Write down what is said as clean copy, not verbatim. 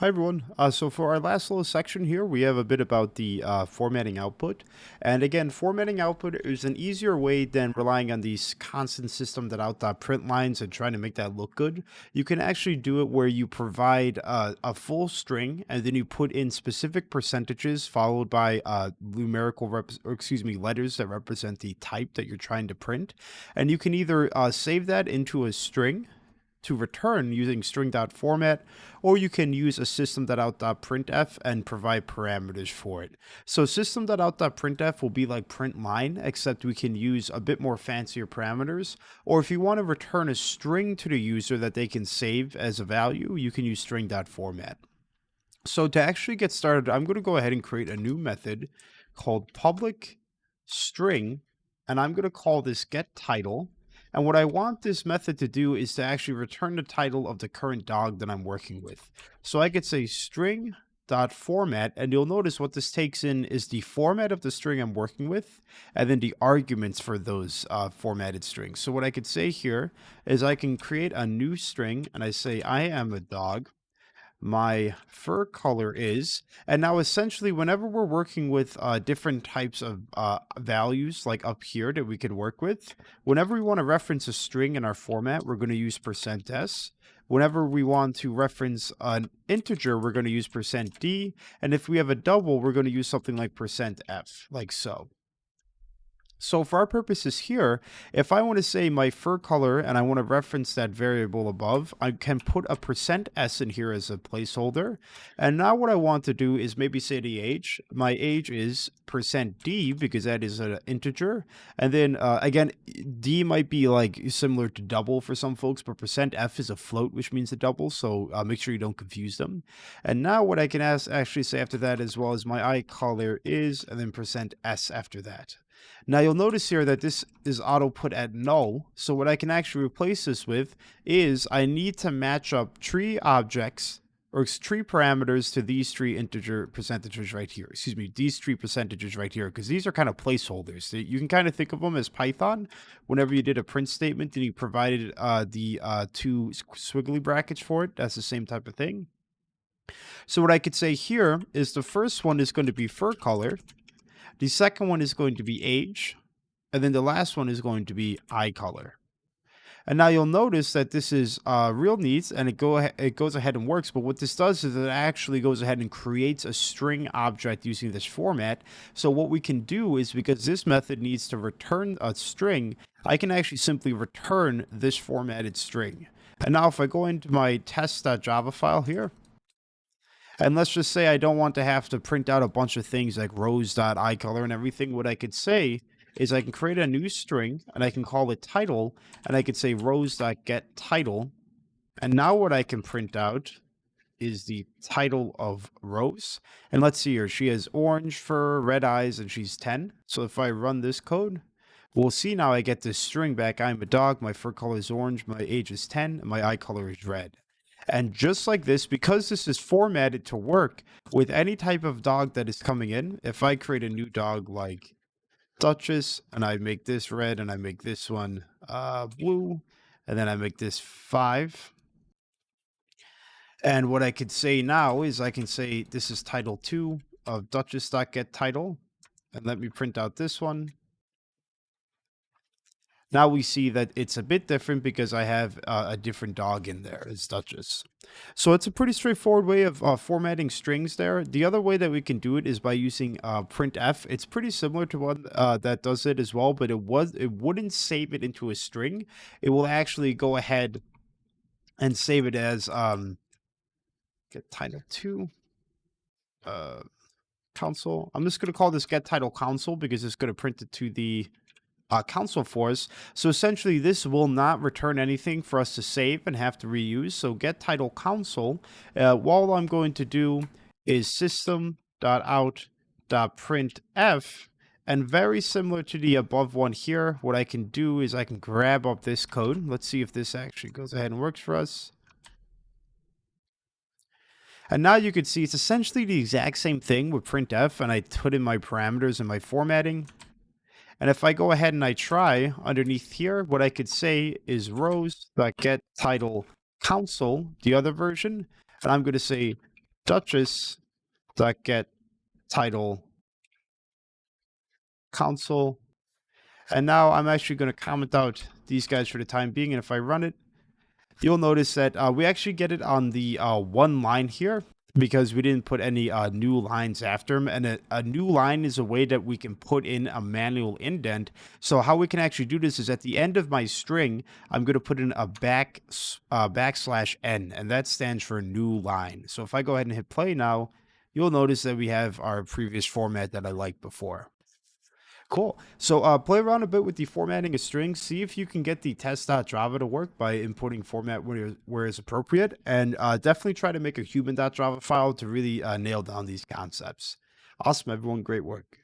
Hi everyone. So for our last little section here, we have a bit about the formatting output. And again, formatting output is an easier way than relying on these constant system.out.print lines and trying to make that look good. You can actually do it where you provide a full string and then you put in specific percentages followed by letters that represent the type that you're trying to print. And you can either save that into a string to return using string.format, or you can use a system.out.printf and provide parameters for it. So system.out.printf will be like print line, except we can use a bit more fancier parameters. Or if you want to return a string to the user that they can save as a value, you can use string.format. So to actually get started, I'm going to go ahead and create a new method called public string, and I'm going to call this getTitle. And what I want this method to do is to actually return the title of the current dog that I'm working with. So I could say string.format, and you'll notice what this takes in is the format of the string I'm working with, and then the arguments for those formatted strings. So what I could say here is I can create a new string, and I say I am a dog, my fur color is. And now essentially whenever we're working with different types of values like up here that we can work with, whenever we want to reference a string in our format, we're going to use %s. Whenever we want to reference an integer, we're going to use %d. And if we have a double, we're going to use something like %f, like so. So for our purposes here, if I want to say my fur color and I want to reference that variable above, I can put a %s in here as a placeholder. And now what I want to do is maybe say the age. My age is %d because that is an integer. And then again, d might be like similar to double for some folks, but %f is a float, which means a double. So make sure you don't confuse them. And now what I can actually say after that as well as my eye color is, and then %s after that. Now you'll notice here that this is auto put at null. So what I can actually replace this with is I need to match up tree objects or tree parameters to these three integer percentages right here. Excuse me, these three percentages right here, because these are kind of placeholders. You can kind of think of them as Python. Whenever you did a print statement and you provided the two squiggly brackets for it, that's the same type of thing. So what I could say here is the first one is going to be fur color. The second one is going to be age, and then the last one is going to be eye color. And now you'll notice that this is real neat, and it goes ahead and works. But what this does is it actually goes ahead and creates a string object using this format. So what we can do is, because this method needs to return a string, I can actually simply return this formatted string. And now if I go into my test.java file here, and let's just say I don't want to have to print out a bunch of things like rows.icolor and everything. What I could say is I can create a new string and I can call it title, and I could say rows.getTitle. And now what I can print out is the title of Rose. And let's see here. She has orange fur, red eyes, and she's 10. So if I run this code, we'll see now I get this string back. I'm a dog. My fur color is orange. My age is 10. And my eye color is red. And just like this, because this is formatted to work with any type of dog that is coming in, if I create a new dog like Duchess and I make this red and I make this one blue, and then I make this 5. And what I could say now is I can say this is title 2 of Duchess.getTitle. And let me print out this one. Now we see that it's a bit different because I have a different dog in there as Duchess. So it's a pretty straightforward way of formatting strings there. The other way that we can do it is by using printf. It's pretty similar to one that does it as well, but it wouldn't save it into a string. It will actually go ahead and save it as get title 2 console. I'm just going to call this get title console because it's going to print it to the console for us. So essentially this will not return anything for us to save and have to reuse. So get title console, all I'm going to do is system.out.printf, and very similar to the above one here, what I can do is I can grab up this code. Let's see if this actually goes ahead and works for us. And now you can see it's essentially the exact same thing with printf, and I put in my parameters and my formatting. And if I go ahead and I try underneath here, what I could say is rows.getTitle console, the other version, and I'm going to say Duchess dot get title console. And now I'm actually going to comment out these guys for the time being. And if I run it, you'll notice that we actually get it on the one line here because we didn't put any new lines after them. And a new line is a way that we can put in a manual indent. So how we can actually do this is at the end of my string, I'm going to put in a backslash n, and that stands for new line. So if I go ahead and hit play now, you'll notice that we have our previous format that I liked before. Cool. So play around a bit with the formatting of strings. See if you can get the test.java to work by importing format where is appropriate. And definitely try to make a human.java file to really nail down these concepts. Awesome, everyone. Great work.